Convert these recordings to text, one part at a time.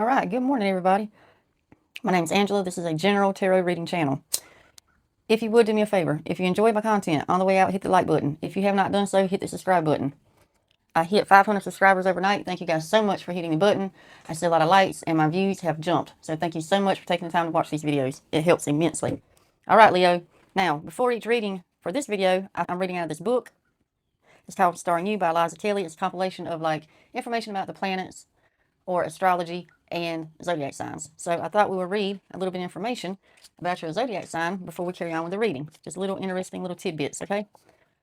All right, good morning, everybody. My name's Angela. This is a general tarot reading channel. If you would do me a favor, if you enjoyed my content, on the way out, hit the like button. If you have not done so, hit the subscribe button. I hit 500 subscribers overnight. Thank you guys so much for hitting the button. I see a lot of likes, and my views have jumped. So thank you so much for taking the time to watch these videos. It helps immensely. All right, Leo. Now, before each reading for this video, I'm reading out of this book. It's called Starring You by Eliza Kelly. It's a compilation of like information about the planets, or astrology and zodiac signs. So I thought we would read a little bit of information about your zodiac sign before we carry on with the reading. Just little interesting little tidbits, okay?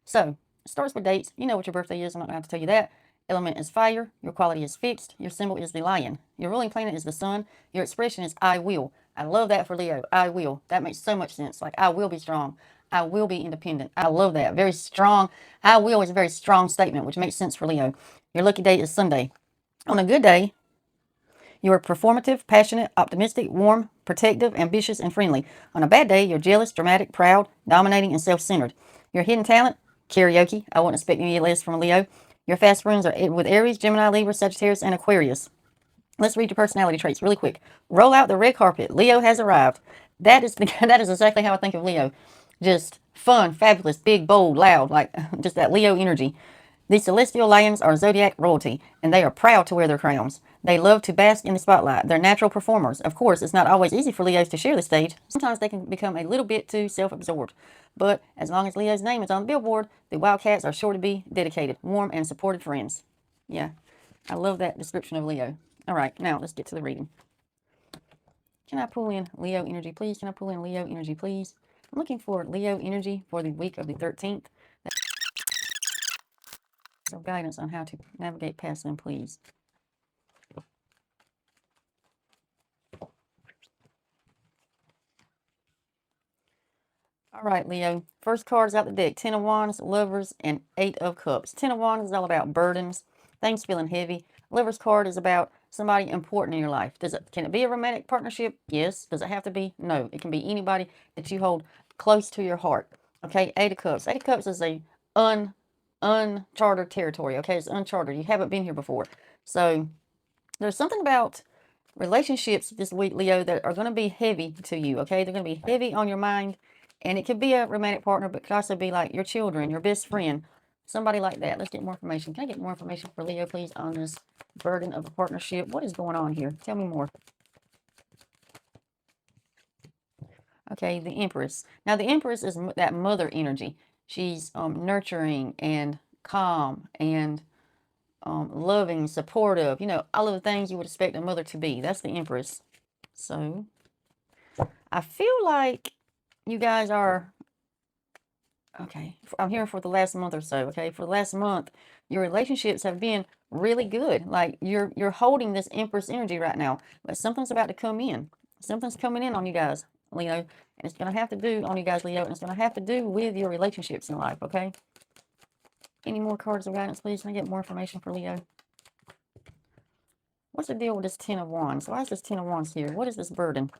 So it starts with dates. You know what your birthday is. I'm not going to have to tell you that. Element is fire. Your quality is fixed. Your symbol is the lion. Your ruling planet is the sun. Your expression is I will. I love that for Leo. I will. That makes so much sense. Like I will be strong. I will be independent. I love that. Very strong. I will is a very strong statement, which makes sense for Leo. Your lucky day is Sunday. On a good day, you are performative, passionate, optimistic, warm, protective, ambitious, and friendly. On a bad day, you're jealous, dramatic, proud, dominating, and self-centered. Your hidden talent, karaoke. I wouldn't expect any less from a Leo. Your fast friends are with Aries, Gemini, Libra, Sagittarius, and Aquarius. Let's read your personality traits really quick. Roll out the red carpet. Leo has arrived. That is exactly how I think of Leo. Just fun, fabulous, big, bold, loud, like just that Leo energy. The celestial lions are zodiac royalty, and they are proud to wear their crowns. They love to bask in the spotlight. They're natural performers. Of course, it's not always easy for Leos to share the stage. Sometimes they can become a little bit too self-absorbed. But as long as Leo's name is on the billboard, the Wildcats are sure to be dedicated, warm, and supportive friends. Yeah, I love that description of Leo. All right, now let's get to the reading. Can I pull in Leo energy, please? Can I pull in Leo energy, please? I'm looking for Leo energy for the week of the 13th. Some guidance on how to navigate past them, please. All right, Leo. First card's out the deck. 10 of Wands, Lovers, and 8 of Cups. 10 of Wands is all about burdens, things feeling heavy. Lovers card is about somebody important in your life. Can it be a romantic partnership? Yes. Does it have to be? No. It can be anybody that you hold close to your heart. Okay, 8 of Cups. 8 of Cups is a uncharted territory. Okay, it's uncharted. You haven't been here before. So there's something about relationships this week, Leo, that are going to be heavy to you. Okay, they're going to be heavy on your mind. And it could be a romantic partner, but it could also be like your children, your best friend, somebody like that. Let's get more information. Can I get more information for Leo, please, on this burden of a partnership? What is going on here? Tell me more. Okay, the Empress. Now, the Empress is that mother energy. She's nurturing and calm and loving, supportive. You know, all of the things you would expect a mother to be. That's the Empress. So, I feel like you guys are... Okay, I'm here for the last month or so. Okay, for the last month, your relationships have been really good. Like you're holding this Empress energy right now, but something's about to come in. Something's coming in on you guys, Leo, and it's gonna have to do on you guys, Leo, and it's gonna have to do with your relationships in life. Okay. Any more cards of guidance, please? Can I get more information for Leo? What's the deal with this 10 of Wands? Why is this 10 of Wands here? What is this burden?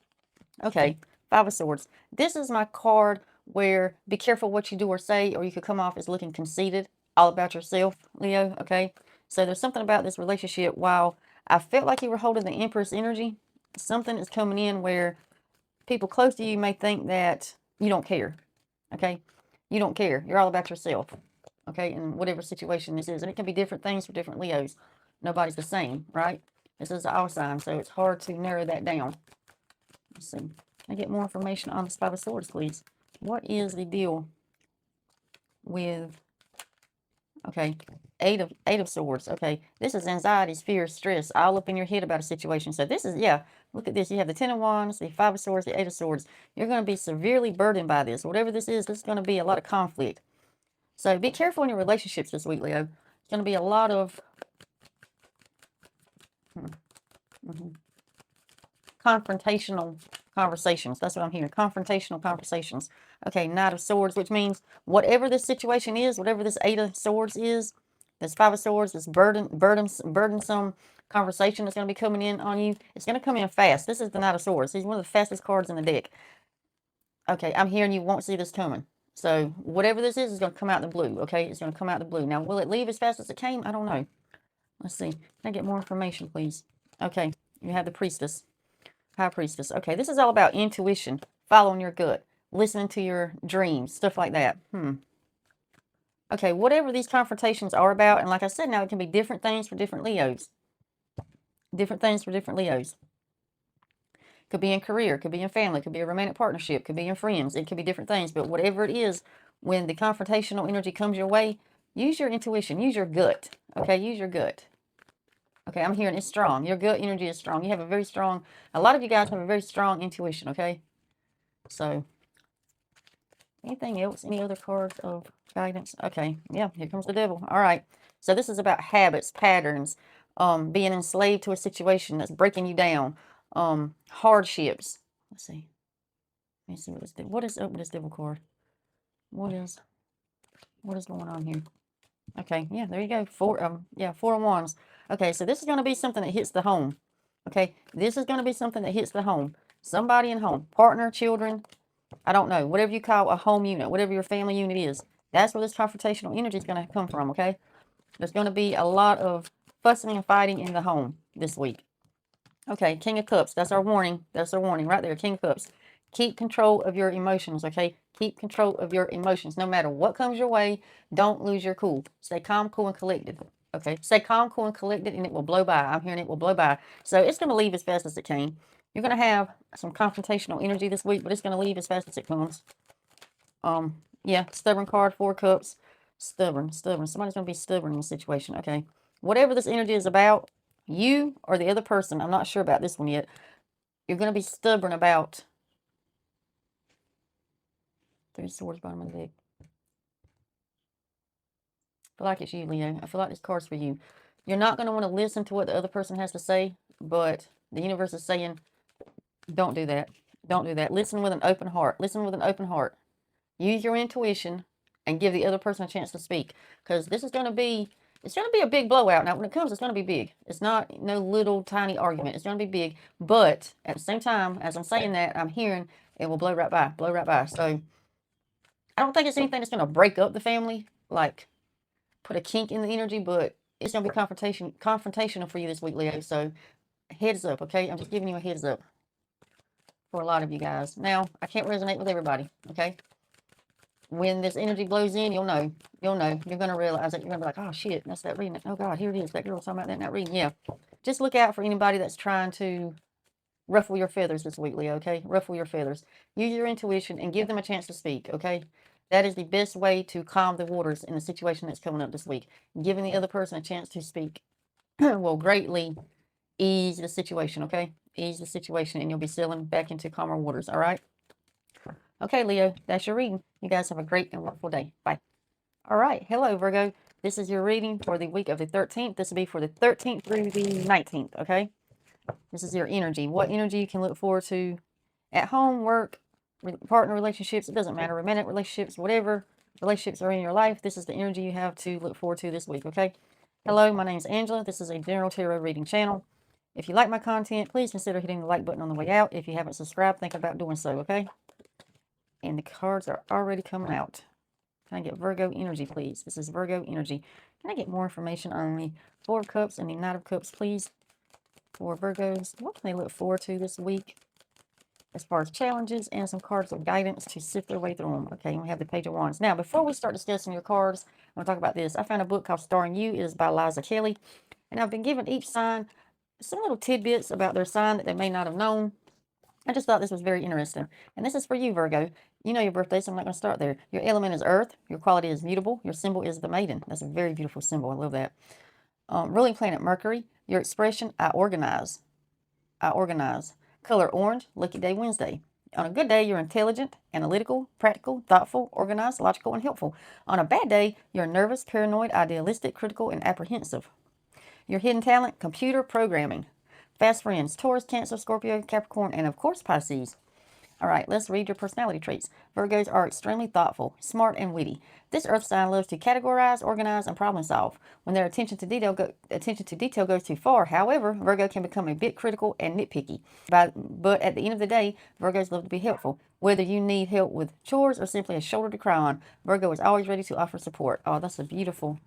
Okay, 5 of Swords. This is my card where be careful what you do or say, or you could come off as looking conceited, all about yourself, Leo, okay? So there's something about this relationship. While I felt like you were holding the Empress energy, something is coming in where people close to you may think that you don't care, okay? You don't care. You're all about yourself, okay? In whatever situation this is. And it can be different things for different Leos. Nobody's the same, right? This is all sign, so it's hard to narrow that down. Let's see. Can I get more information on this 5 of Swords, please? What is the deal with, okay, eight of Swords. Okay, this is anxiety, fear, stress, all up in your head about a situation. So this is, yeah, look at this. You have the 10 of Wands, the 5 of Swords, the 8 of Swords. You're going to be severely burdened by this. Whatever this is going to be a lot of conflict. So be careful in your relationships this week, Leo. It's going to be a lot of confrontational conversations. That's what I'm hearing. Confrontational conversations. Okay, Knight of Swords, which means whatever this situation is, whatever this 8 of Swords is, this 5 of Swords, this burdensome conversation that's going to be coming in on you, it's going to come in fast. This is the Knight of Swords. He's one of the fastest cards in the deck. Okay, I'm hearing you won't see this coming. So whatever this is going to come out the blue. Okay, it's going to come out the blue. Now, will it leave as fast as it came? I don't know. Let's see. Can I get more information, please? Okay, You have the Priestess, High Priestess. Okay, this is all about intuition, following your gut, listening to your dreams, stuff like that. Okay, whatever these confrontations are about, and like I said, now it can be different things for different Leos. Different things for different Leos. Could be in career, could be in family, could be a romantic partnership, could be in friends. It could be different things, but whatever it is, when the confrontational energy comes your way, use your intuition, use your gut. Okay, use your gut. Okay, I'm hearing it's strong. Your gut energy is strong. You have a very strong, a lot of you guys have a very strong intuition, okay? So, anything else? Any other cards of guidance? Okay, yeah, here comes the devil. All right. So this is about habits, patterns, being enslaved to a situation that's breaking you down, hardships. Let's see. Let me see what this devil. What is up with this devil card? What is going on here? Okay, yeah, there you go. Four of Wands. Okay, so this is going to be something that hits the home. Okay, this is going to be something that hits the home. Somebody in home, partner, children, I don't know, whatever you call a home unit, whatever your family unit is. That's where this confrontational energy is going to come from, okay? There's going to be a lot of fussing and fighting in the home this week. Okay, King of Cups, that's our warning. That's our warning right there, King of Cups. Keep control of your emotions, okay? Keep control of your emotions. No matter what comes your way, don't lose your cool. Stay calm, cool, and collected. Okay, stay calm, cool, and collected, and it will blow by. I'm hearing it will blow by. So it's going to leave as fast as it came. You're going to have some confrontational energy this week, but it's going to leave as fast as it comes. Yeah, stubborn card, 4 cups. Stubborn. Somebody's going to be stubborn in the situation. Okay, whatever this energy is about, you or the other person, I'm not sure about this one yet, you're going to be stubborn about 3 swords, bottom of the deck. I feel like it's you, Leo. I feel like this card's for you. You're not going to want to listen to what the other person has to say, but the universe is saying, don't do that. Don't do that. Listen with an open heart. Listen with an open heart. Use your intuition and give the other person a chance to speak, because this is going to be, it's going to be a big blowout. Now, when it comes, it's going to be big. It's not no little tiny argument. It's going to be big, but at the same time, as I'm saying that, I'm hearing it will blow right by, blow right by. So I don't think it's anything that's going to break up the family, like put a kink in the energy, but it's going to be confrontational for you this week, Leo. So heads up, okay? I'm just giving you a heads up for a lot of you guys. Now, I can't resonate with everybody, okay? When this energy blows in, you'll know. You'll know. You're going to realize it. You're going to be like, oh, shit, that's that reading. Oh, God, here it is. That girl's talking about that in that reading. Yeah. Just look out for anybody that's trying to ruffle your feathers this week, Leo, okay? Ruffle your feathers. Use your intuition and give them a chance to speak, okay? That is the best way to calm the waters in the situation that's coming up this week. Giving the other person a chance to speak will greatly ease the situation, okay? Ease the situation, and you'll be sailing back into calmer waters, all right? Okay, Leo, that's your reading. You guys have a great and wonderful day. Bye. All right. Hello, Virgo. This is your reading for the week of the 13th. This will be for the 13th through the 19th, okay? This is your energy. What energy you can look forward to at home, work, partner relationships. It doesn't matter. Romantic relationships, whatever relationships are in your life. This is the energy you have to look forward to this week, okay? Hello, my name is Angela. This is a general tarot reading channel. If you like my content, please consider hitting the like button on the way out. If you haven't subscribed, think about doing so, okay? And the cards are already coming out. Can I get Virgo energy, please? This is Virgo energy. Can I get more information on the 4 of Cups and the Knight of Cups, please? For Virgos, what can they look forward to this week as far as challenges and some cards of guidance to sift their way through them? Okay, and we have the Page of Wands. Now, before we start discussing your cards, I want to talk about this. I found a book called Starring You. It is by Liza Kelly. And I've been giving each sign some little tidbits about their sign that they may not have known. I just thought this was very interesting. And this is for you, Virgo. You know your birthday, so I'm not going to start there. Your element is earth. Your quality is mutable. Your symbol is the maiden. That's a very beautiful symbol. I love that. Ruling planet Mercury. Your expression, I organize. I organize. Color orange. Lucky day Wednesday. On a good day, you're intelligent, analytical, practical, thoughtful, organized, logical, and helpful. On a bad day, you're nervous, paranoid, idealistic, critical, and apprehensive. Your hidden talent, computer programming. Fast friends, Taurus, Cancer, Scorpio, Capricorn, and of course Pisces. All right, let's read your personality traits. Virgos are extremely thoughtful, smart, and witty. This earth sign loves to categorize, organize, and problem solve. When their attention to detail goes too far, however, Virgo can become a bit critical and nitpicky. But at the end of the day, Virgos love to be helpful. Whether you need help with chores or simply a shoulder to cry on, Virgo is always ready to offer support. Oh, that's a beautiful,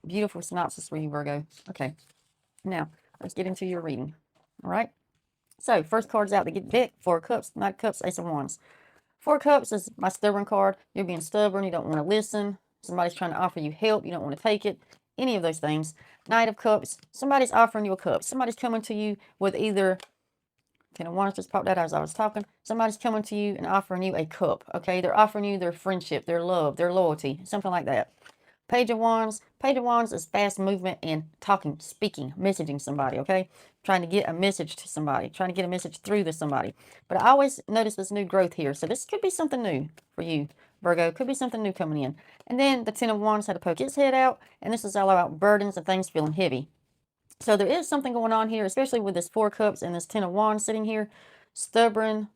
beautiful synopsis for you, Virgo. Okay, now let's get into your reading. All right. So first card's out to get deck. 4 of Cups, Knight of Cups, Ace of Wands. 4 of Cups is my stubborn card. You're being stubborn. You don't want to listen. Somebody's trying to offer you help. You don't want to take it. Any of those things. Knight of Cups. Somebody's offering you a cup. Somebody's coming to you with either... Ten of Wands just popped out as I was talking. Somebody's coming to you and offering you a cup. Okay. They're offering you their friendship, their love, their loyalty. Something like that. Page of Wands. Page of Wands is fast movement and talking, speaking, messaging somebody, okay? Trying to get a message to somebody, trying to get a message through to somebody. But I always notice this new growth here. So this could be something new for you, Virgo. Could be something new coming in. And then the Ten of Wands had to poke its head out. And this is all about burdens and things feeling heavy. So there is something going on here, especially with this 4 of Cups and this 10 of Wands sitting here. Stubborn.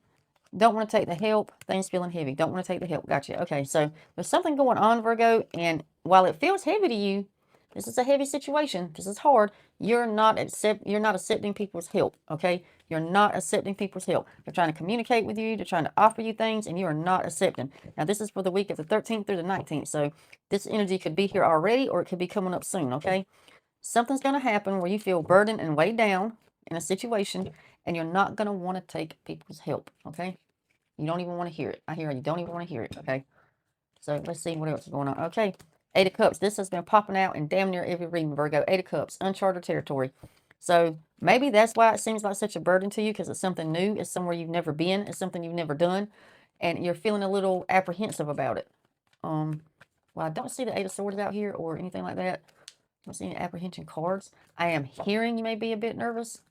Don't want to take the help. Things feeling heavy. Don't want to take the help. Gotcha. Okay, so there's something going on, Virgo. And while it feels heavy to you, this is a heavy situation. This is hard. You're not accepting people's help. Okay, you're not accepting people's help. They're trying to communicate with you. They're trying to offer you things, and you are not accepting. Now, this is for the week of the 13th through the 19th. So this energy could be here already, or it could be coming up soon. Okay, something's going to happen where you feel burdened and weighed down in a situation, and you're not going to want to take people's help. Okay. You don't even want to hear it. I hear you don't even want to hear it. Okay. So let's see what else is going on. Okay. 8 of Cups. This has been popping out in damn near every reading, Virgo. 8 of Cups. Uncharted territory. So maybe that's why it seems like such a burden to you, because it's something new. It's somewhere you've never been. It's something you've never done. And you're feeling a little apprehensive about it. Well, I don't see the 8 of Swords out here or anything like that. I don't see any apprehension cards. I am hearing you may be a bit nervous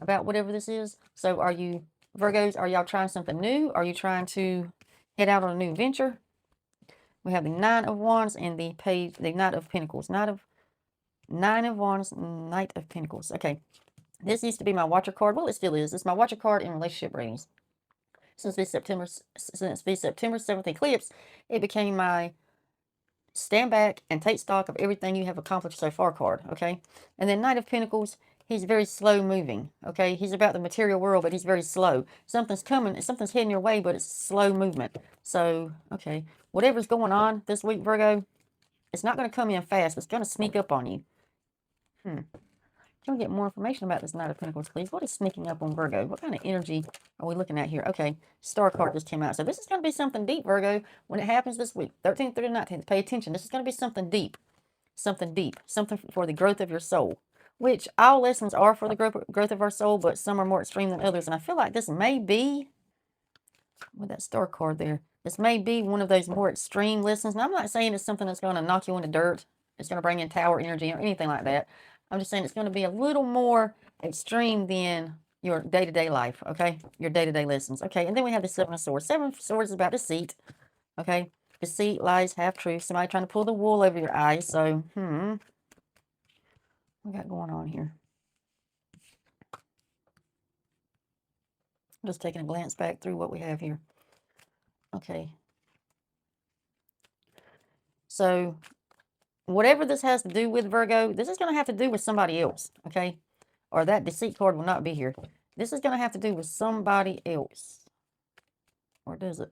about whatever this is. So are you... Virgos, are y'all trying something new? Are you trying to head out on a new venture? We have the 9 of Wands and the Knight of Pentacles. 9 of Wands, Knight of Pentacles. Okay. This used to be my watcher card. Well, it still is. It's my watcher card in relationship readings. Since the September 7th eclipse, it became my stand back and take stock of everything you have accomplished so far card. Okay. And then Knight of Pentacles, he's very slow moving. Okay. He's about the material world, but he's very slow. Something's coming. Something's heading your way, but it's slow movement. So, okay. Whatever's going on this week, Virgo, it's not going to come in fast. It's going to sneak up on you. Can we get more information about this Knight of Pentacles, please? What is sneaking up on Virgo? What kind of energy are we looking at here? Okay. Star card just came out. So this is going to be something deep, Virgo, when it happens this week. 13th through the 19th. Pay attention. This is going to be something deep. Something deep. Something for the growth of your soul. Which all lessons are for the growth of our soul, but some are more extreme than others. And I feel like this may be, with that star card there, this may be one of those more extreme lessons. Now, I'm not saying it's something that's going to knock you into dirt. It's going to bring in tower energy or anything like that. I'm just saying it's going to be a little more extreme than your day-to-day life, okay? Your day-to-day lessons, okay? And then we have the 7 of Swords. 7 of Swords is about deceit, okay? Deceit, lies, half-truth. Somebody trying to pull the wool over your eyes. So, what we got going on here? I'm just taking a glance back through what we have here. Okay. So, whatever this has to do with, Virgo, this is going to have to do with somebody else, okay? Or that deceit card will not be here. This is going to have to do with somebody else. Or does it?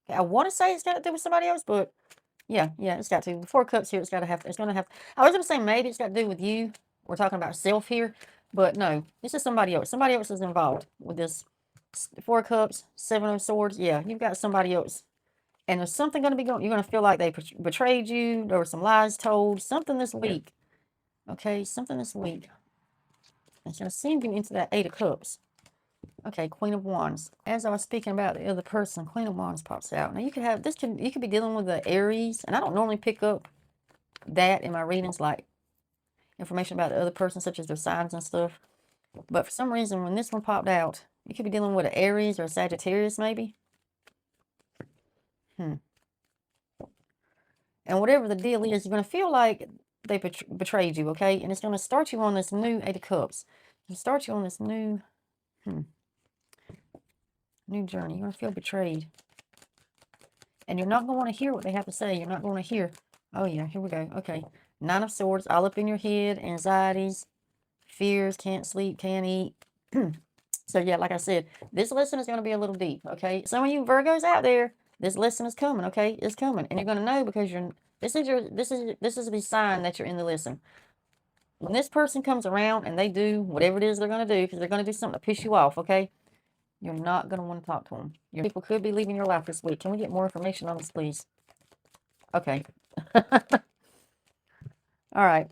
Okay, I want to say it's got to do with somebody else, but yeah, it's got to. 4 Cups here, it's going to have, I was going to say maybe it's got to do with you. We're talking about self here, but no, this is somebody else. Somebody else is involved with this 4 Cups, 7 of Swords. Yeah, you've got somebody else. And there's something going to be going, you're going to feel like they betrayed you. There were some lies told, something this week. Okay, something this week. It's going to send you into that 8 of Cups. Okay, Queen of Wands. As I was speaking about the other person, Queen of Wands pops out. Now you could have this. You could be dealing with the Aries, and I don't normally pick up that in my readings, like information about the other person, such as their signs and stuff. But for some reason, when this one popped out, you could be dealing with an Aries or a Sagittarius, maybe. And whatever the deal is, you're going to feel like they betrayed you, okay? And it's going to start you on this new 8 of Cups. It'll start you on this new, new journey. You're going to feel betrayed. And you're not going to want to hear what they have to say. You're not going to hear. Oh, yeah, here we go. Okay. 9 of Swords, all up in your head, anxieties, fears, can't sleep, can't eat. So, yeah, like I said, this lesson is going to be a little deep, okay? Some of you Virgos out there, this lesson is coming, okay? It's coming. And you're going to know because This is the sign that you're in the lesson. When this person comes around and they do whatever it is they're going to do, because they're going to do something to piss you off, okay? You're not going to want to talk to them. Your people could be leaving your life this week. Can we get more information on this, please? Okay. All right.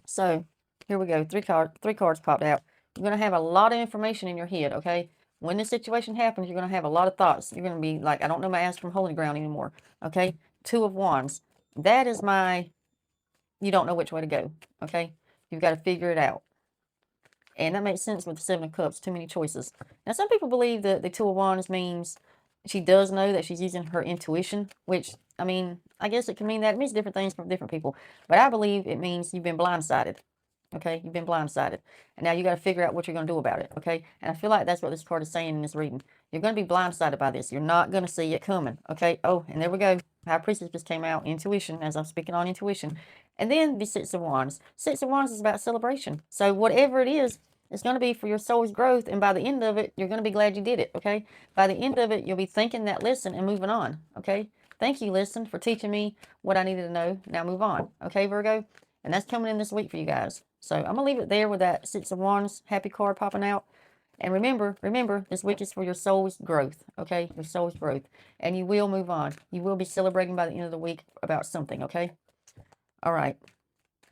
So here we go. Three cards popped out. You're going to have a lot of information in your head, okay? When this situation happens, you're going to have a lot of thoughts. You're going to be like, I don't know my ass from holy ground anymore, okay? Two of Wands. That is my, you don't know which way to go, okay? You've got to figure it out. And that makes sense with the Seven of Cups, too many choices. Now, some people believe that the Two of Wands means she does know that she's using her intuition, which, I mean, I guess it can mean that. It means different things for different people. But I believe it means you've been blindsided. Okay, you've been blindsided. And now you got to figure out what you're going to do about it. Okay, and I feel like that's what this card is saying in this reading. You're going to be blindsided by this. You're not going to see it coming. Okay, oh, and there we go. High Priestess just came out. Intuition, as I'm speaking on intuition. And then the Six of Wands. Six of Wands is about celebration. So whatever it is, it's going to be for your soul's growth. And by the end of it, you're going to be glad you did it. Okay, by the end of it, you'll be thinking that lesson and moving on. Okay, thank you, lesson, for teaching me what I needed to know. Now move on. Okay, Virgo. And that's coming in this week for you guys. So I'm going to leave it there with that Six of Wands happy card popping out. And remember, this week is for your soul's growth, okay? Your soul's growth. And you will move on. You will be celebrating by the end of the week about something, okay? All right.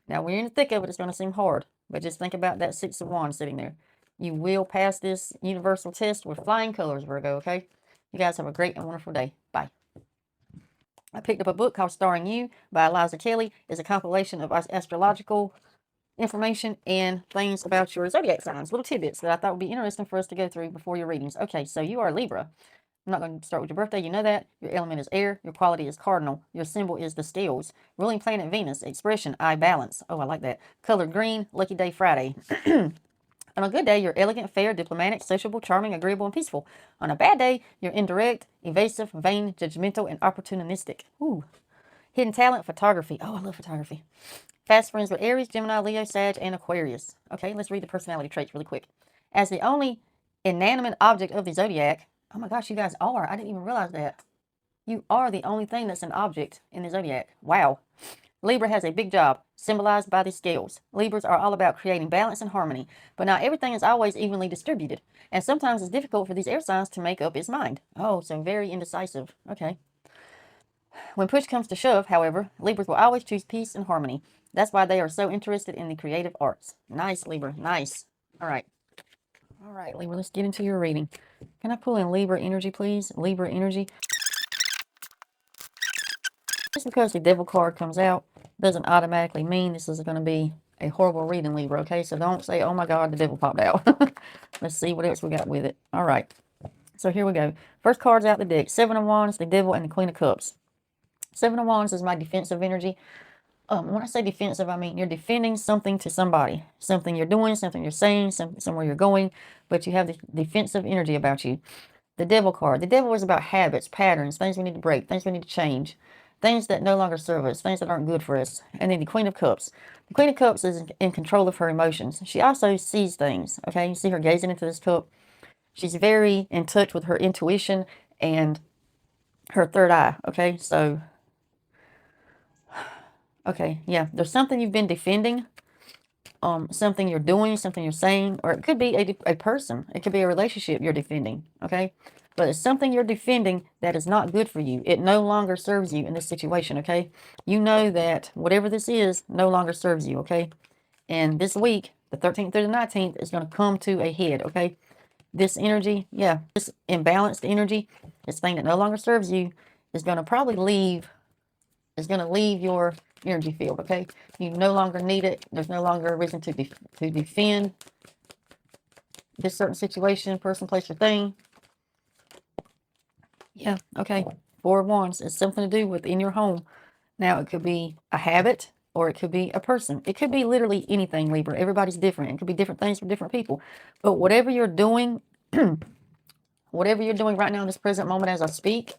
Now, when you're in the thick of it, it's going to seem hard. But just think about that Six of Wands sitting there. You will pass this universal test with flying colors, Virgo, okay? You guys have a great and wonderful day. Bye. I picked up a book called Starring You by Eliza Kelly. It's a compilation of astrological information and things about your zodiac signs, little tidbits that I thought would be interesting for us to go through before your readings. Okay, so you are Libra. I'm not going to start with your birthday. You know that. Your element is air. Your quality is cardinal. Your symbol is the scales. Ruling planet Venus. Expression, I balance. Oh, I like that. Color green. Lucky day Friday. On a good day, you're elegant, fair, diplomatic, sociable, charming, agreeable, and peaceful. On a bad day, you're indirect, evasive, vain, judgmental, and opportunistic. Ooh. Hidden talent, photography. Oh, I love photography. Fast friends with Aries, Gemini, Leo, Sag, and Aquarius. Okay, let's read the personality traits really quick. As the only inanimate object of the zodiac, oh my gosh, you guys are. I didn't even realize that. You are the only thing that's an object in the zodiac. Wow. Libra has a big job, symbolized by the scales. Libras are all about creating balance and harmony, but not everything is always evenly distributed, and sometimes it's difficult for these air signs to make up its mind. Oh, so very indecisive. Okay. When push comes to shove, however, Libras will always choose peace and harmony. That's why they are so interested in the creative arts. Nice, Libra. Nice. All right. All right, Libra, let's get into your reading. Can I pull in Libra energy, please? Libra energy. Just because the devil card comes out doesn't automatically mean this is going to be a horrible reading, Libra, okay? So don't say, oh my God, the devil popped out. Let's see what else we got with it. All right. So here we go. First card's out the deck. Seven of Wands, the devil, and the Queen of Cups. Seven of Wands is my defensive energy. When I say defensive, I mean you're defending something to somebody. Something you're doing, something you're saying, somewhere you're going, but you have the defensive energy about you. The devil card. The devil is about habits, patterns, things we need to break, things we need to change, things that no longer serve us, things that aren't good for us. And then the Queen of Cups. The Queen of Cups is in control of her emotions. She also sees things, okay? You see her gazing into this cup. She's very in touch with her intuition and her third eye, okay? So, okay, yeah, there's something you've been defending, something you're doing, something you're saying, or it could be a person. It could be a relationship you're defending, okay? But it's something you're defending that is not good for you. It no longer serves you in this situation, okay? You know that whatever this is no longer serves you, okay? And this week, the 13th through the 19th, is going to come to a head, okay? This energy, yeah, this imbalanced energy, this thing that no longer serves you, is going to probably leave, your energy field, okay? You no longer need it. There's no longer a reason to defend this certain situation, person, place, or thing. Yeah, okay. Four of Wands is something to do with in your home. Now, it could be a habit or it could be a person. It could be literally anything, Libra. Everybody's different. It could be different things for different people. But whatever you're doing, whatever you're doing right now in this present moment as I speak,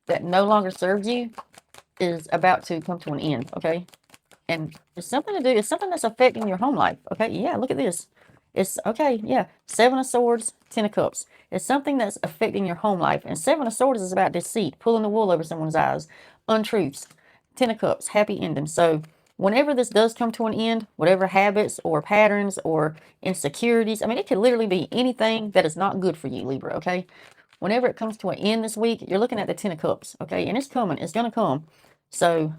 that no longer serves you is about to come to an end, okay? And it's something to do, it's something that's affecting your home life, okay? Yeah, look at this. It's, okay, yeah, Seven of Swords, Ten of Cups. It's something that's affecting your home life. And Seven of Swords is about deceit, pulling the wool over someone's eyes, untruths. Ten of Cups, happy ending. So whenever this does come to an end, whatever habits or patterns or insecurities, I mean, it could literally be anything that is not good for you, Libra, okay? Whenever it comes to an end this week, you're looking at the Ten of Cups, okay? And it's coming. It's going to come. So,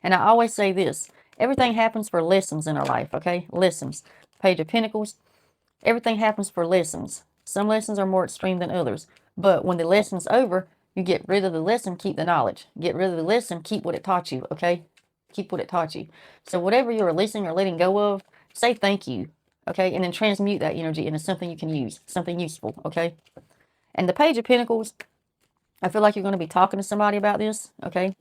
and I always say this, everything happens for lessons in our life, okay? Lessons. Page of Pentacles. Everything happens for lessons. Some lessons are more extreme than others. But when the lesson's over, you get rid of the lesson, keep the knowledge. Get rid of the lesson, keep what it taught you, okay? Keep what it taught you. So whatever you're releasing or letting go of, say thank you, okay? And then transmute that energy into something you can use, something useful, okay? And the Page of Pentacles, I feel like you're going to be talking to somebody about this, okay?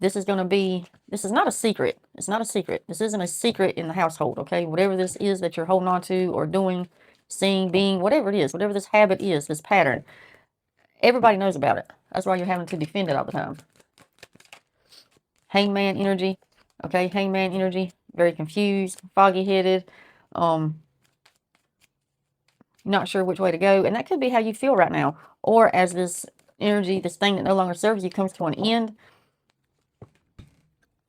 This is going to be, this is not a secret. It's not a secret. This isn't a secret in the household, okay? Whatever this is that you're holding on to or doing, seeing, being, whatever it is, whatever this habit is, this pattern, everybody knows about it. That's why you're having to defend it all the time. Hangman energy, okay? Hangman energy, very confused, foggy-headed, not sure which way to go. And that could be how you feel right now. Or as this energy, this thing that no longer serves you comes to an end,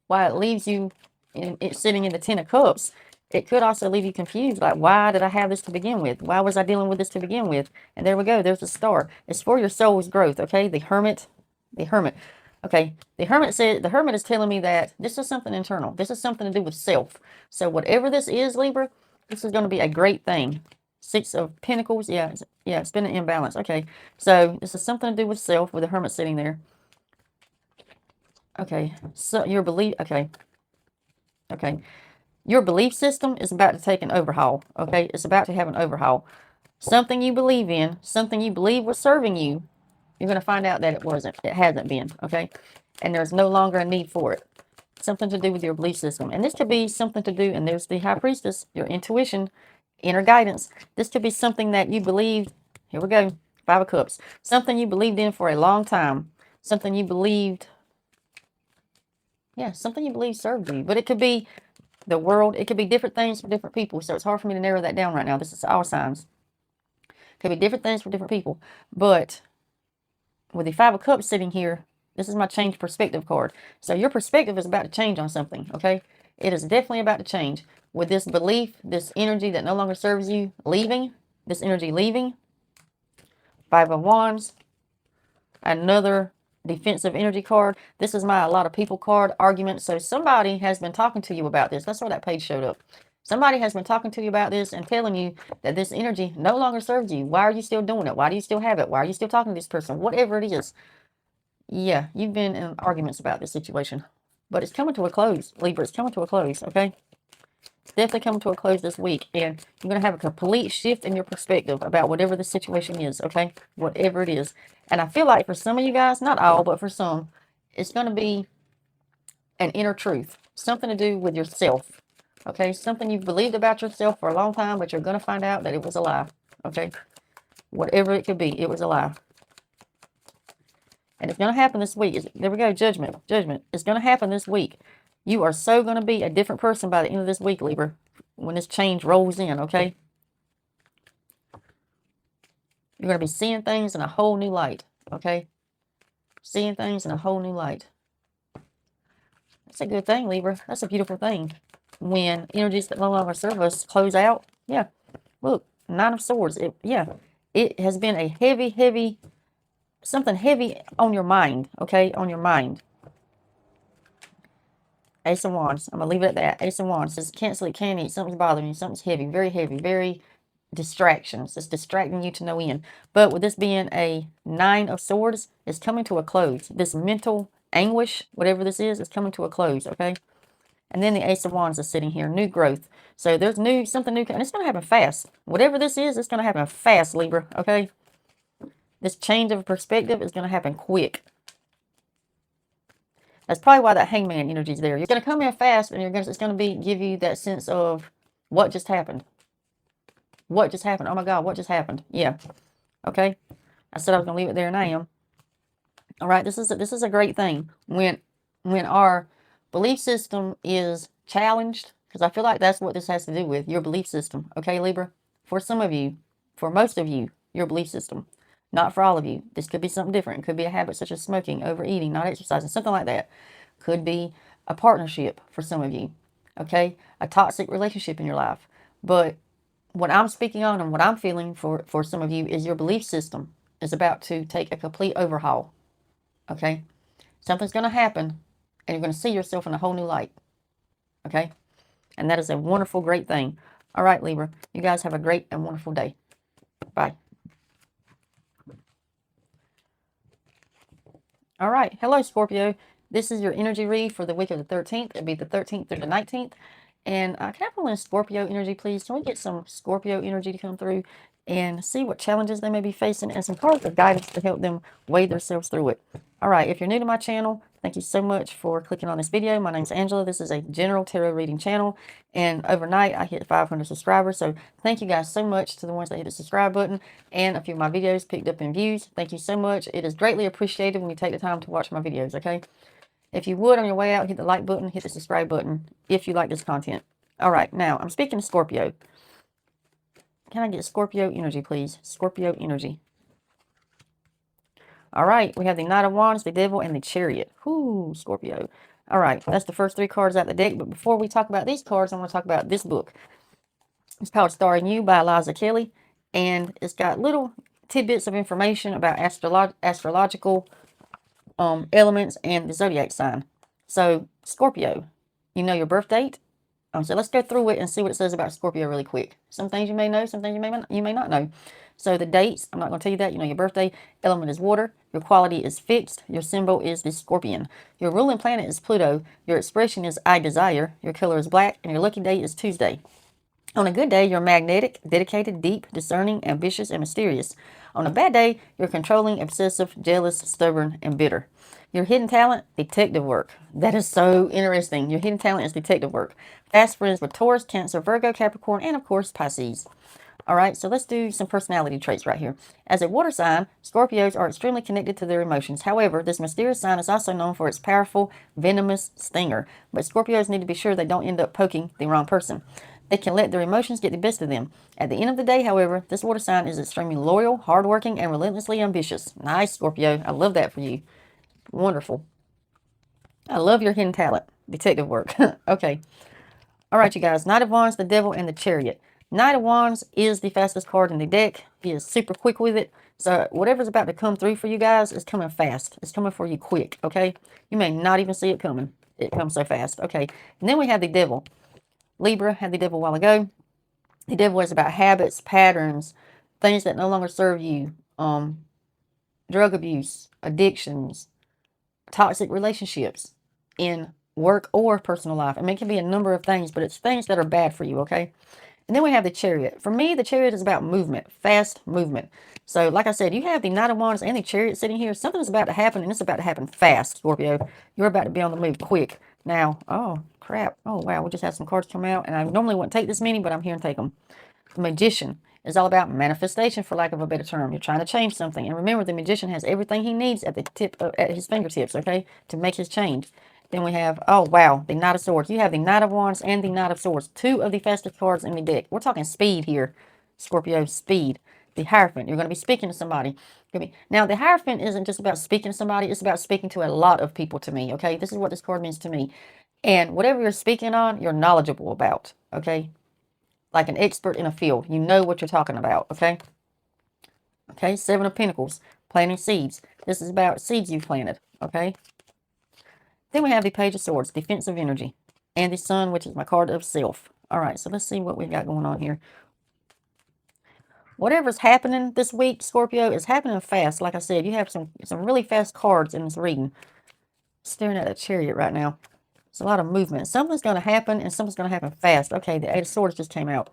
while it leaves you sitting in the Ten of Cups, it could also leave you confused. Like, why did I have this to begin with? Why was I dealing with this to begin with? And there we go. There's the star. It's for your soul's growth, okay? The Hermit. The Hermit. Okay. The Hermit is telling me that this is something internal. This is something to do with self. So whatever this is, Libra, this is going to be a great thing. Six of Pentacles. Yeah, it's been an imbalance. Okay. So this is something to do with self with the Hermit sitting there. Okay. So your belief. Okay. Okay. Your belief system is about to take an overhaul, okay? It's about to have an overhaul. Something you believe in, something you believe was serving you, you're going to find out that it wasn't. It hasn't been, okay? And there's no longer a need for it. Something to do with your belief system. And this could be something to do, and there's the High Priestess, your intuition, inner guidance. This could be something that you believed, here we go, Five of Cups. Something you believed in for a long time. Something you believed, yeah, something you believe served you. But it could be the world. It could be different things for different people. So it's hard for me to narrow that down right now. This is all signs. It could be different things for different people. But with the Five of Cups sitting here, this is my change perspective card. So your perspective is about to change on something, okay? It is definitely about to change. With this belief, this energy that no longer serves you, leaving, this energy leaving. Five of Wands. Another defensive energy card. This is my a lot of people card argument. So somebody has been talking to you about this. That's where that page showed up. Somebody has been talking to you about this and telling you that this energy no longer serves you. Why are you still doing it? Why do you still have it? Why are you still talking to this person? Whatever it is. Yeah, you've been in arguments about this situation. But it's coming to a close, Libra. It's coming to a close, okay? It's definitely coming to a close this week. And you're going to have a complete shift in your perspective about whatever the situation is, okay? Whatever it is. And I feel like for some of you guys, not all, but for some, it's going to be an inner truth. Something to do with yourself. Okay? Something you've believed about yourself for a long time, but you're going to find out that it was a lie. Okay? Whatever it could be, it was a lie. And it's going to happen this week. There we go. Judgment. Judgment. It's going to happen this week. You are so going to be a different person by the end of this week, Libra, when this change rolls in, okay? You're going to be seeing things in a whole new light, okay? Seeing things in a whole new light. That's a good thing, Libra. That's a beautiful thing. When energies that no longer serve us close out, yeah. Look, Nine of Swords. It has been a heavy, something heavy on your mind, okay? On your mind. Ace of Wands. I'm going to leave it at that. Ace of Wands says, cancel it, can't eat. Something's bothering you. Something's heavy, very distractions. It's distracting you to no end. But with this being a Nine of Swords, it's coming to a close. This mental anguish, whatever this is coming to a close, okay? And then the Ace of Wands is sitting here. New growth. So there's something new, and it's going to happen fast. Whatever this is, it's going to happen fast, Libra, okay? This change of perspective is going to happen quick. That's probably why that Hangman energy is there. You're going to come in fast, and it's going to give you that sense of what just happened. What just happened? Oh my God, what just happened? Yeah. Okay. I said I was going to leave it there, and I am. All right. This is a great thing when our belief system is challenged, because I feel like that's what this has to do with, your belief system. Okay, Libra? For some of you, for most of you, your belief system. Not for all of you. This could be something different. It could be a habit such as smoking, overeating, not exercising, something like that. Could be a partnership for some of you. Okay? A toxic relationship in your life. But what I'm speaking on and what I'm feeling for some of you is your belief system is about to take a complete overhaul. Okay? Something's going to happen and you're going to see yourself in a whole new light. Okay? And that is a wonderful, great thing. All right, Libra. You guys have a great and wonderful day. Bye. All right. Hello, Scorpio. This is your energy read for the week of the 13th. It'll be the 13th through the 19th. And can I pull in Scorpio energy, please? Can we get some Scorpio energy to come through and see what challenges they may be facing and some cards of guidance to help them wade themselves through it? All right. If you're new to my channel, thank you so much for clicking on this video. My name's Angela. This is a general tarot reading channel. And overnight, I hit 500 subscribers. So thank you guys so much to the ones that hit the subscribe button. And a few of my videos picked up in views. Thank you so much. It is greatly appreciated when you take the time to watch my videos, okay? If you would, on your way out, hit the like button, hit the subscribe button if you like this content. All right, now I'm speaking to Scorpio. Can I get Scorpio energy, please? Scorpio energy. All right, we have the Knight of Wands, the Devil, and the Chariot. Whoo, Scorpio. All right, that's the first 3 cards out of the deck. But before we talk about these cards, I want to talk about this book. It's called Starring You by Eliza Kelly. And it's got little tidbits of information about astrological elements and the zodiac sign. So, Scorpio, you know your birth date. So let's go through it and see what it says about Scorpio really quick. Some things you may know, some things you may not know. So the dates, I'm not going to tell you that. You know your birthday. Element is water. Your quality is fixed. Your symbol is the scorpion. Your ruling planet is Pluto. Your expression is I desire. Your color is black. And your lucky day is Tuesday. On a good day, you're magnetic, dedicated, deep, discerning, ambitious, and mysterious. On a bad day, you're controlling, obsessive, jealous, stubborn, and bitter. Your hidden talent, detective work. That is so interesting. Your hidden talent is detective work. Fast friends with Taurus, Cancer, Virgo, Capricorn, and of course, Pisces. All right, so let's do some personality traits right here. As a water sign, Scorpios are extremely connected to their emotions. However, this mysterious sign is also known for its powerful, venomous stinger. But Scorpios need to be sure they don't end up poking the wrong person. They can let their emotions get the best of them. At the end of the day, however, this water sign is extremely loyal, hardworking, and relentlessly ambitious. Nice, Scorpio. I love that for you. Wonderful. I love your hidden talent. Detective work. Okay. All right, you guys. Knight of Wands, the Devil, and the Chariot. Knight of Wands is the fastest card in the deck. He is super quick with it. So whatever's about to come through for you guys is coming fast. It's coming for you quick, okay? You may not even see it coming. It comes so fast, okay? And then we have the Devil. Libra had the Devil a while ago. The Devil is about habits, patterns, things that no longer serve you, drug abuse, addictions, toxic relationships in work or personal life. I mean, it can be a number of things, but it's things that are bad for you, okay? And then we have the Chariot. For me, the Chariot is about movement, fast movement. So, like I said, you have the Knight of Wands and the Chariot sitting here. Something's about to happen, and it's about to happen fast, Scorpio. You're about to be on the move quick. Now, oh, crap. Oh, wow, we just had some cards come out, and I normally wouldn't take this many, but I'm here and take them. The Magician is all about manifestation, for lack of a better term. You're trying to change something. And remember, the Magician has everything he needs at the tip of, at his fingertips, okay, to make his change. Then we have, oh, wow, the Knight of Swords. You have the Knight of Wands and the Knight of Swords. 2 of the fastest cards in the deck. We're talking speed here, Scorpio, speed. The Hierophant. You're going to be speaking to somebody. Now, the Hierophant isn't just about speaking to somebody. It's about speaking to a lot of people to me, okay? This is what this card means to me. And whatever you're speaking on, you're knowledgeable about, okay? Like an expert in a field. You know what you're talking about, okay? Okay, 7 of Pentacles. Planting seeds. This is about seeds you've planted, okay? Then we have the Page of Swords, defensive energy, and the Sun, which is my card of self. All right, so let's see what we've got going on here. Whatever's happening this week, Scorpio, is happening fast. Like I said, you have some really fast cards in this reading. Staring at a Chariot right now. It's a lot of movement. Something's going to happen, and something's going to happen fast. Okay, the 8 of Swords just came out.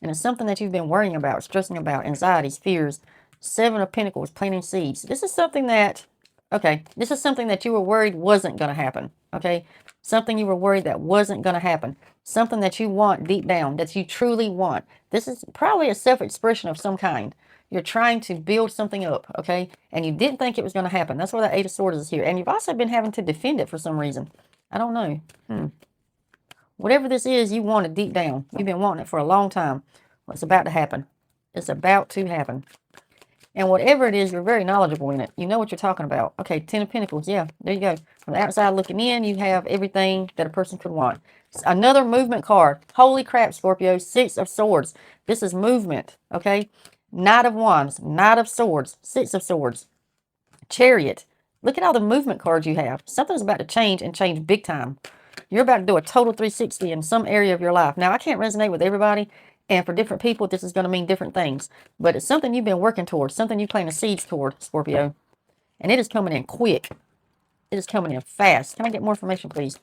And it's something that you've been worrying about, stressing about, anxieties, fears. 7 of Pentacles, planting seeds. This is something that... Okay, this is something that you were worried wasn't going to happen, okay? Something you were worried that wasn't going to happen. Something that you want deep down, that you truly want. This is probably a self-expression of some kind. You're trying to build something up, okay? And you didn't think it was going to happen. That's why the 8 of Swords is here. And you've also been having to defend it for some reason. I don't know. Whatever this is, you want it deep down. You've been wanting it for a long time. Well, it's about to happen. It's about to happen. And whatever it is, you're very knowledgeable in it. You know what you're talking about. Okay, Ten of Pentacles. Yeah, there you go. From the outside looking in, you have everything that a person could want. Another movement card. Holy crap, Scorpio. Six of Swords. This is movement, okay? Knight of Wands. Knight of Swords. Six of Swords. Chariot. Look at all the movement cards you have. Something's about to change and change big time. You're about to do a total 360 in some area of your life. Now, I can't resonate with everybody. And for different people, this is going to mean different things. But it's something you've been working towards, something you planted seeds toward, Scorpio. And it is coming in quick. It is coming in fast. Can I get more information, please?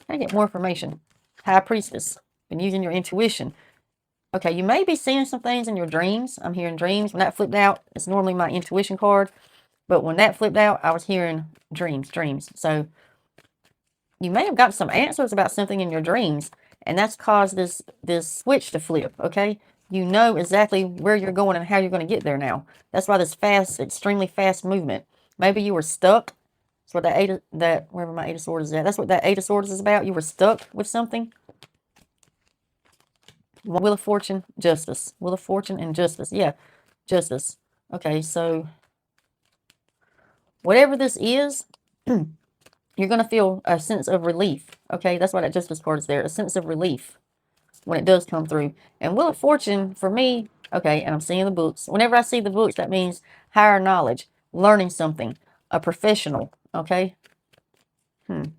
Can I get more information? High Priestess. Been using your intuition. Okay, you may be seeing some things in your dreams. I'm hearing dreams. When that flipped out, it's normally my intuition card. But when that flipped out, I was hearing dreams. So you may have got some answers about something in your dreams. And that's caused this switch to flip, okay? You know exactly where you're going and how you're going to get there now. That's why this fast, extremely fast movement. Maybe you were stuck. That's what wherever my Eight of Swords is at. That's what that Eight of Swords is about. You were stuck with something. Wheel of Fortune, Justice. Wheel of Fortune and Justice. Yeah, Justice. Okay, so whatever this is, you're going to feel a sense of relief. Okay, that's why that Justice card is there. A sense of relief when it does come through. And Wheel of Fortune, for me, okay, and I'm seeing the books. Whenever I see the books, that means higher knowledge, learning something, a professional, okay? And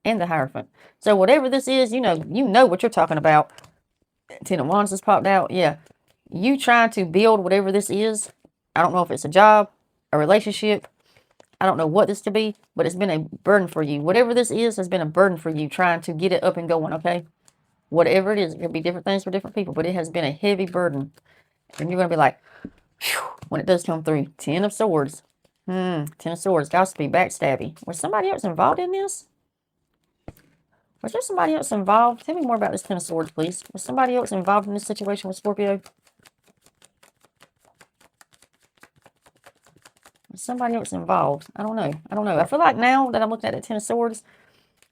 the Hierophant. So whatever this is, you know what you're talking about. Ten of Wands has popped out. Yeah. You trying to build whatever this is. I don't know if it's a job, a relationship. I don't know what this could be, but it's been a burden for you. Whatever this is has been a burden for you trying to get it up and going, okay? Whatever it is, it could be different things for different people, but it has been a heavy burden. And you're going to be like, whew, when it does come through. Ten of Swords. Ten of Swords. Gossipy, backstabby. Was somebody else involved in this? Was there somebody else involved? Tell me more about this Ten of Swords, please. Was somebody else involved in this situation with Scorpio? Was somebody else involved? I don't know. I feel like now that I'm looking at the Ten of Swords,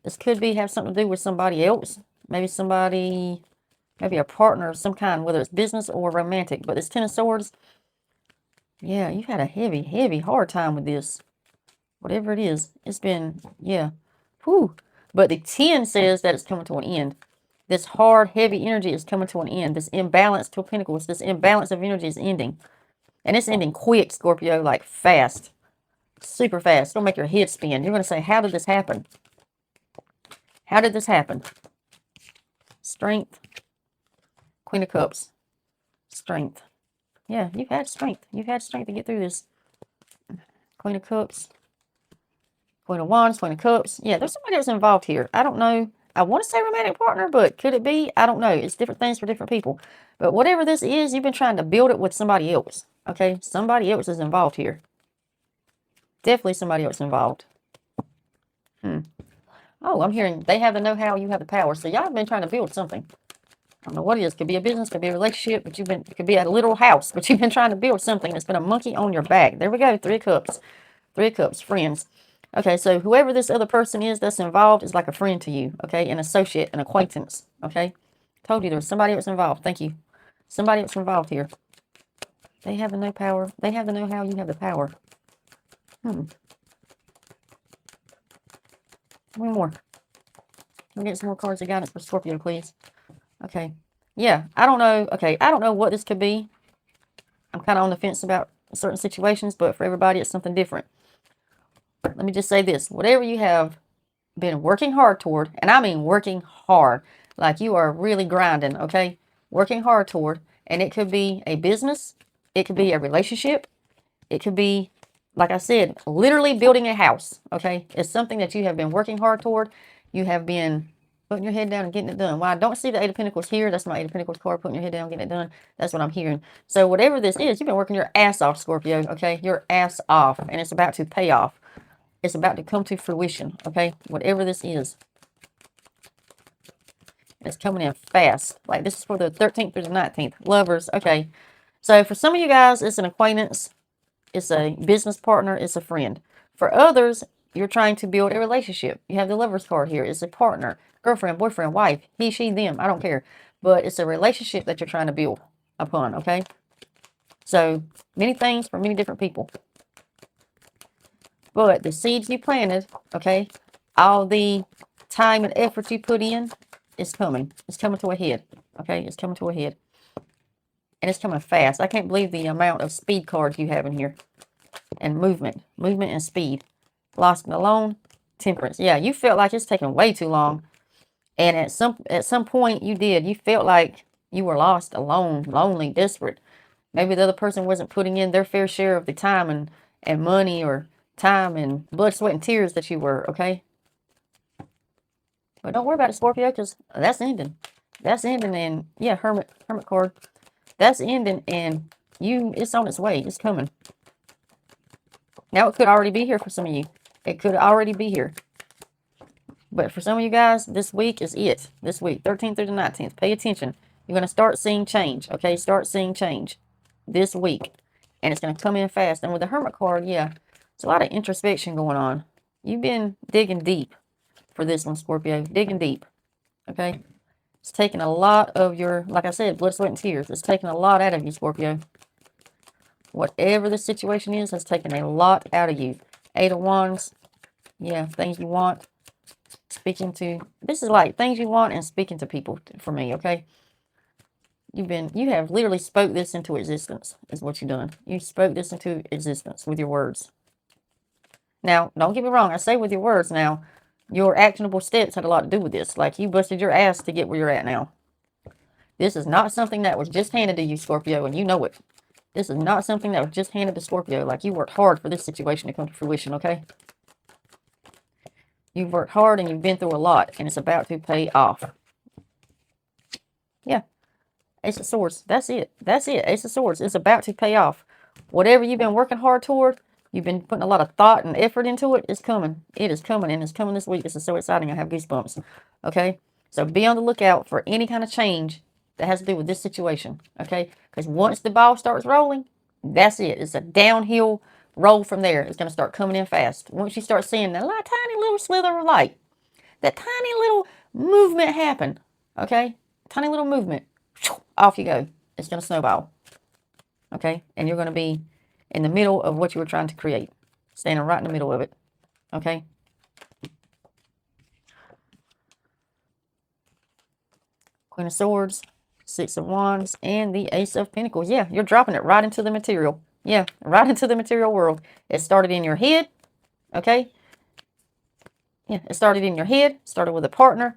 this could have something to do with somebody else. Maybe a partner of some kind, whether it's business or romantic. But this Ten of Swords, yeah, you've had a heavy, heavy, hard time with this. Whatever it is, it's been, yeah. Whew. But the 10 says that it's coming to an end. This hard, heavy energy is coming to an end. This imbalance to Pentacles, this imbalance of energy is ending. And it's ending quick, Scorpio, like fast. Super fast. It'll make your head spin. You're going to say, how did this happen? How did this happen? Strength. Queen of Cups. Strength. Yeah, you've had strength. You've had strength to get through this. Queen of Cups. Queen of Wands, Queen of Cups. Yeah, there's somebody else involved here. I don't know. I want to say romantic partner, but could it be? I don't know. It's different things for different people. But whatever this is, you've been trying to build it with somebody else. Okay? Somebody else is involved here. Definitely somebody else involved. Oh, I'm hearing they have the know-how, you have the power. So y'all have been trying to build something. I don't know what it is. Could be a business, could be a relationship, but it could be a literal house, but you've been trying to build something that's been a monkey on your back. There we go. Three of Cups. Three of Cups, friends. Okay, so whoever this other person is that's involved is like a friend to you, okay? An associate, an acquaintance, okay? Told you there was somebody else involved. Thank you. Somebody else involved here. They have the know power. They have the know-how. You have the power. Give me more. Let me get some more cards of guidance for Scorpio, please. Okay. Yeah, I don't know. Okay, I don't know what this could be. I'm kind of on the fence about certain situations, but for everybody, it's something different. Let me just say this. Whatever you have been working hard toward, and I mean working hard, like you are really grinding, okay? Working hard toward, and it could be a business. It could be a relationship. It could be, like I said, literally building a house, okay? It's something that you have been working hard toward. You have been putting your head down and getting it done. Well, I don't see the Eight of Pentacles here. That's my Eight of Pentacles card, putting your head down, getting it done. That's what I'm hearing. So whatever this is, you've been working your ass off, Scorpio, okay? Your ass off, and it's about to pay off. It's about to come to fruition, okay? Whatever this is. It's coming in fast. Like, this is for the 13th through the 19th. Lovers, okay. So for some of you guys, it's an acquaintance. It's a business partner. It's a friend. For others, you're trying to build a relationship. You have the Lovers card here. It's a partner, girlfriend, boyfriend, wife, he, she, them. I don't care. But it's a relationship that you're trying to build upon, okay? So many things for many different people. But the seeds you planted, okay, all the time and effort you put in is coming. It's coming to a head. Okay, it's coming to a head. And it's coming fast. I can't believe the amount of speed cards you have in here. And movement. Movement and speed. Lost and alone. Temperance. Yeah, you felt like it's taking way too long. And at some point you did. You felt like you were lost, alone, lonely, desperate. Maybe the other person wasn't putting in their fair share of the time and money or time and blood, sweat, and tears that you were, okay? But don't worry about it, Scorpio, because that's ending. That's ending, and yeah, Hermit card. That's ending, and it's on its way. It's coming. Now, it could already be here for some of you. It could already be here. But for some of you guys, this week is it. This week, 13th through the 19th. Pay attention. You're going to start seeing change, okay? Start seeing change this week. And it's going to come in fast. And with the Hermit card, yeah, it's a lot of introspection going on. You've been digging deep for this one, Scorpio. Digging deep, okay? It's taking a lot of your, like I said, blood, sweat, and tears. It's taking a lot out of you, Scorpio. Whatever the situation is, has taken a lot out of you. 8 of Wands, yeah, things you want. Speaking to, this is like things you want and speaking to people for me, okay? You have literally spoke this into existence, is what you've done. You spoke this into existence with your words. Now, don't get me wrong, I say with your words now, your actionable steps had a lot to do with this. Like, you busted your ass to get where you're at now. This is not something that was just handed to you, Scorpio, and you know it. This is not something that was just handed to Scorpio. Like, you worked hard for this situation to come to fruition, okay? You've worked hard and you've been through a lot, and it's about to pay off. Yeah. Ace of Swords. That's it. That's it. Ace of Swords. It's about to pay off. Whatever you've been working hard toward, you've been putting a lot of thought and effort into it, it's coming. It is coming, and it's coming this week. This is so exciting. I have goosebumps. Okay? So be on the lookout for any kind of change that has to do with this situation. Okay? Because once the ball starts rolling, that's it. It's a downhill roll from there. It's going to start coming in fast. Once you start seeing that tiny little slither of light, that tiny little movement happen, okay? Tiny little movement, off you go. It's going to snowball, okay? And you're going to be in the middle of what you were trying to create, standing right in the middle of it, okay? Queen of Swords, Six of Wands, and the Ace of Pentacles. Yeah, you're dropping it right into the material. Yeah, right into the material world. It started in your head, okay? Yeah, it started in your head, started with a partner,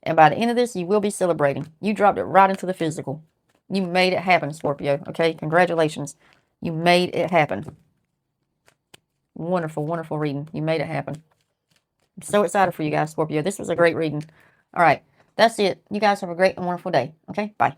and by the end of this, you will be celebrating. You dropped it right into the physical. You made it happen, Scorpio, okay? Congratulations. You made it happen. Wonderful, wonderful reading. You made it happen. I'm so excited for you guys, Scorpio. This was a great reading. All right, that's it. You guys have a great and wonderful day, okay? Bye.